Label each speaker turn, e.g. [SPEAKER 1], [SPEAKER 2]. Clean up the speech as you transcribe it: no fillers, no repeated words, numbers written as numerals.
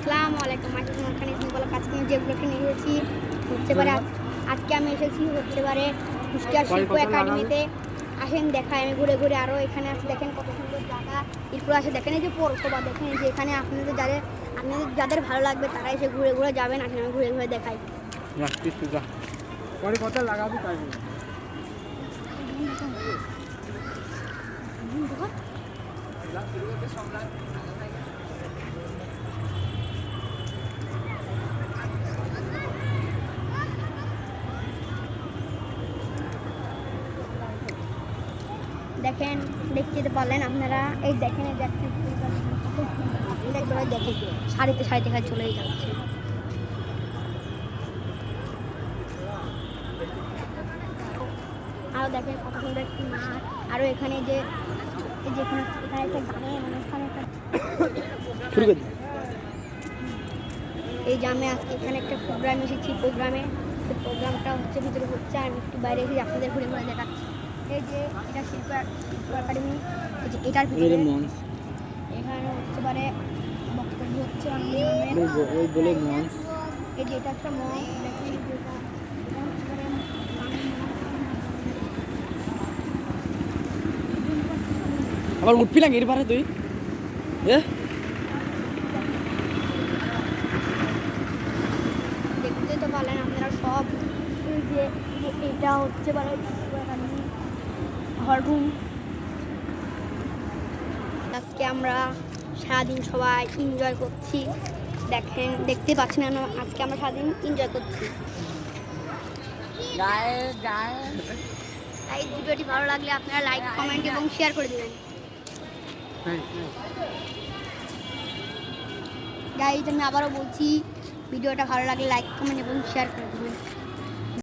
[SPEAKER 1] আসসালামু আলাইকুম। আজকে আমি যেগুলোকে নিয়ে এসেছি হচ্ছে পারে আজকে আমি এসেছি হচ্ছে পারে কুষ্টিয়া শিল্প একাডেমিতে। আসেন দেখায়, আমি ঘুরে ঘুরে আরও এখানে আছে, দেখেন কত সুন্দর জায়গা। এরপর আসে দেখেন এই যে পৌরসভা, দেখেন যে এখানে আপনাদের যাদের ভালো লাগবে তারা এসে ঘুরে ঘুরে যাবেন। আসেন আমি ঘুরে ঘুরে দেখাই।
[SPEAKER 2] পরে কথা লাগাবি তাই
[SPEAKER 1] দেখেন, দেখতে পারলেন আপনারা, এই দেখেন এই দেখেন দেখেন সারিতে সারিতে খাই চলেই যাচ্ছে। আরও দেখেন কত সুন্দর একটি মাঠ। আরও এখানে যে এখানে একটা গানের অনুষ্ঠান, একটা এই যে আমি আজকে এখানে একটা প্রোগ্রাম এসেছি। প্রোগ্রামটা হচ্ছে ভিতরে হচ্ছে, আমি একটু বাইরে এসে আপনাদের ঘুরে ঘুরে দেখাচ্ছি। এই যে এটা শিল্প একাডেমি, এই যে এটার ভিতরে এখানে হচ্ছে পারে বক্তব্য হচ্ছে এই যে এটা একটা মঞ্চ, দেখেন
[SPEAKER 2] আবার উঠবি না এর পারে তুই
[SPEAKER 1] দেখতে তো পারলেন আপনারা সব। এই যে এটা হচ্ছে পারে হলরুম। আজকে আমরা সারাদিন সবাই এনজয় করছি, দেখেন দেখতে পাচ্ছেন না, আজকে আমরা সারাদিন এনজয় করছি। তাই ভিডিওটি ভালো লাগলে আপনারা লাইক, কমেন্ট এবং শেয়ার করে দেবেন। গাইজ আমি আবারও বলছি, ভিডিওটা ভালো লাগলে লাইক, কমেন্ট এবং শেয়ার করে দেবেন।